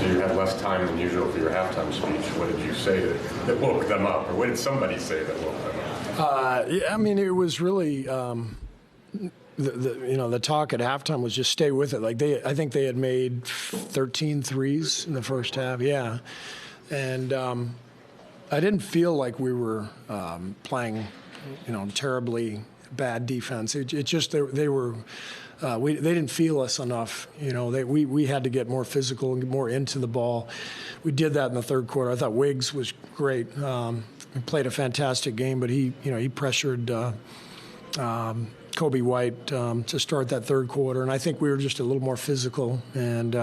you had less time than usual for your halftime speech. What did you say that woke them up, or what did somebody say that woke them up? Yeah, I mean, it was really the talk at halftime was just stay with it. Like I think they had made 13 threes in the first half. Yeah, and I didn't feel like we were playing, terribly bad defense. It just they were. They didn't feel us enough. We had to get more physical and get more into the ball. We did that in the third quarter. I thought Wiggs was great. He played a fantastic game, but he pressured Kobe White to start that third quarter, and I think we were just a little more physical. And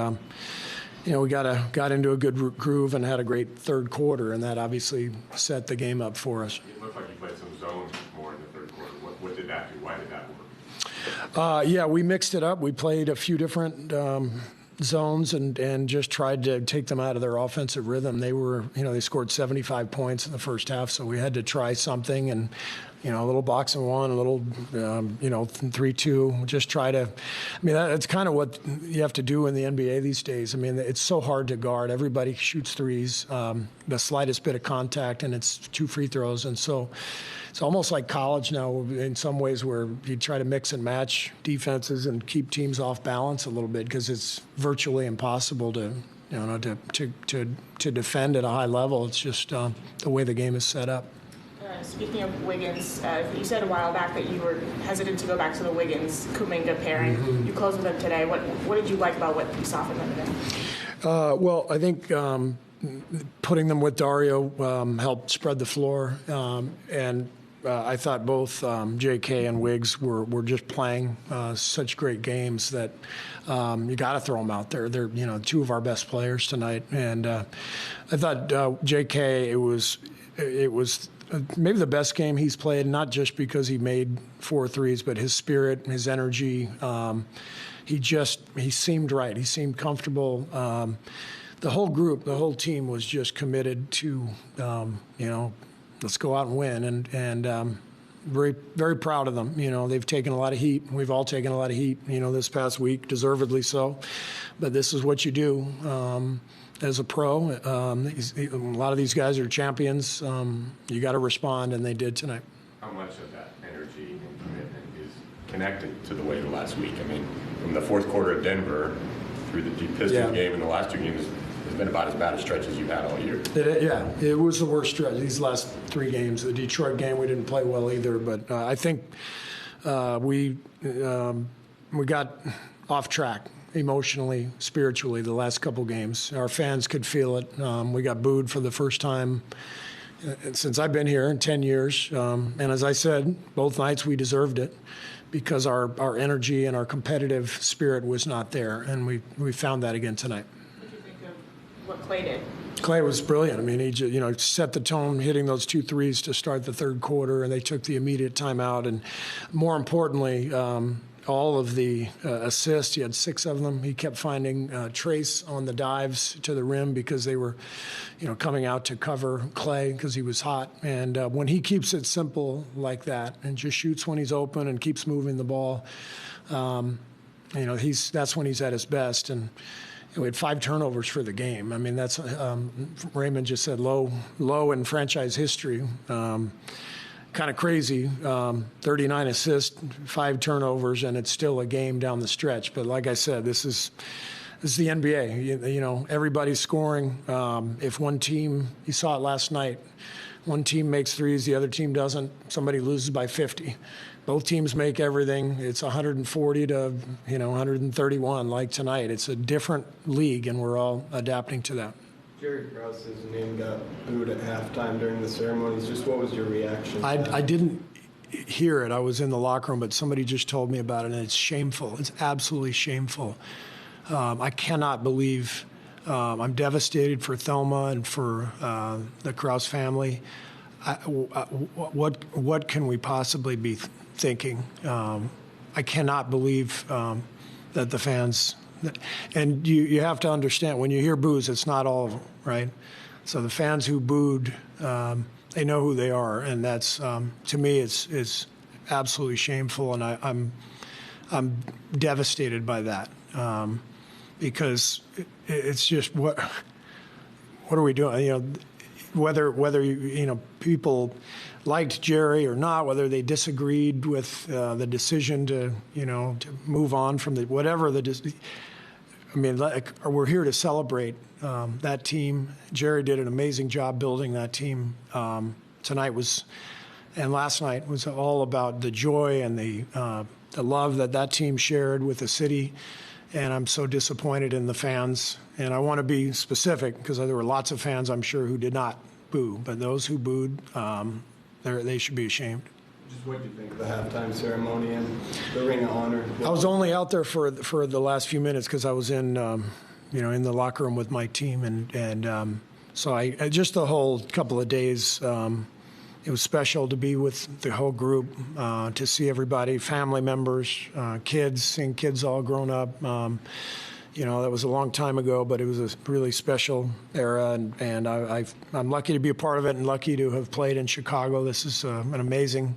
we got into a good groove and had a great third quarter, and that obviously set the game up for us. It looked like you played some zones more in the third quarter. What did that do? Why did that work? Yeah, we mixed it up. We played a few different zones and just tried to take them out of their offensive rhythm. They scored 75 points in the first half, so we had to try something and, a little box and one, a little, 3-2, just try to, that's kind of what you have to do in the NBA these days. I mean, it's so hard to guard. Everybody shoots threes, the slightest bit of contact, and it's 2 free throws. And so it's almost like college now in some ways where you try to mix and match defenses and keep teams off balance a little bit because it's virtually impossible to defend at a high level. It's just the way the game is set up. Speaking of Wiggins, you said a while back that you were hesitant to go back to the Wiggins-Kuminga pairing. Mm-hmm. You closed with them today. What did you like about what you saw from them today? Well, I think putting them with Dario helped spread the floor, and I thought both J.K. and Wiggs were just playing such great games that you got to throw them out there. They're 2 of our best players tonight, and I thought J.K. it was maybe the best game he's played, not just because he made 4 threes, but his spirit, his energy. He seemed right. He seemed comfortable. The whole group, the whole team was just committed to, let's go out and win. And very, very proud of them. They've taken a lot of heat. We've all taken a lot of heat, this past week, deservedly so. But this is what you do. As a pro, a lot of these guys are champions. You got to respond, and they did tonight. How much of that energy and commitment is connected to the way the last week? I mean, from the fourth quarter at Denver through the Pistons game and the last 2 games, it's been about as bad a stretch as you've had all year. It was the worst stretch. These last 3 games, the Detroit game, we didn't play well either. But I think we got off track. Emotionally, spiritually, the last couple games. Our fans could feel it. We got booed for the first time since I've been here in 10 years. And as I said, both nights we deserved it because our energy and our competitive spirit was not there. And we found that again tonight. What did you think of what Klay did? Klay was brilliant. I mean, he just, set the tone, hitting those 2 threes to start the third quarter, and they took the immediate timeout. And more importantly, all of the assists, he had 6 of them. He kept finding Trace on the dives to the rim because they were, coming out to cover Klay because he was hot. And when he keeps it simple like that and just shoots when he's open and keeps moving the ball, that's when he's at his best. And we had 5 turnovers for the game. I mean, that's Raymond just said low in franchise history. Kind of crazy, 39 assists, 5 turnovers, and it's still a game down the stretch. But like I said, this is the NBA. Everybody's scoring. If one team, you saw it last night, one team makes threes, the other team doesn't, somebody loses by 50. Both teams make everything. It's 140 to 131 like tonight. It's a different league, and we're all adapting to that. Jerry Krause's name got booed at halftime during the ceremonies. Just what was your reaction? I didn't hear it. I was in the locker room, but somebody just told me about it, and it's shameful. It's absolutely shameful. I cannot believe. I'm devastated for Thelma and for the Krause family. What can we possibly be thinking? I cannot believe that the fans. And you have to understand, when you hear boos, it's not all of them, right? So the fans who booed, they know who they are, and that's to me, it's absolutely shameful, and I'm devastated by that. because it's just what are we doing? Whether people liked Jerry or not, whether they disagreed with the decision to move on from whatever we're here to celebrate that team. Jerry did an amazing job building that team. And last night was all about the joy and the love that team shared with the city. And I'm so disappointed in the fans. And I want to be specific because there were lots of fans, I'm sure, who did not boo. But those who booed, they should be ashamed. Just what do you think of the halftime ceremony and the Ring of Honor? I was only out there for the last few minutes because I was in the locker room with my team, and so I just the whole couple of days. It was special to be with the whole group, to see everybody, family members, kids, seeing kids all grown up. That was a long time ago, but it was a really special era, and I'm lucky to be a part of it and lucky to have played in Chicago. This is an amazing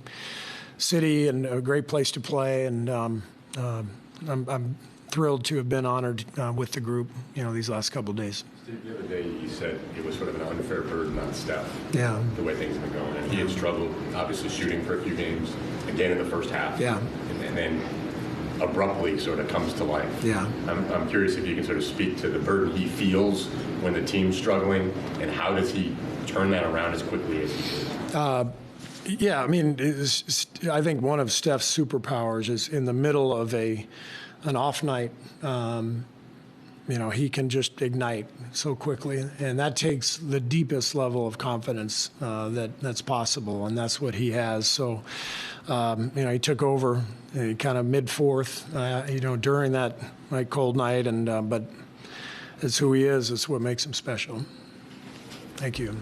city and a great place to play, and I'm thrilled to have been honored with the group, these last couple of days. Steve, the other day you said it was sort of an unfair burden on Steph. Yeah. The way things have been going. And he had struggled, obviously, shooting for a few games, again in the first half. Yeah. And then abruptly sort of comes to life. Yeah. I'm curious if you can sort of speak to the burden he feels when the team's struggling, and how does he turn that around as quickly as he did? Yeah, I think one of Steph's superpowers is in the middle of an off night, he can just ignite so quickly, and that takes the deepest level of confidence that's possible, and that's what he has. So, he took over kind of mid-fourth, during that cold night, and but it's who he is. It's what makes him special. Thank you.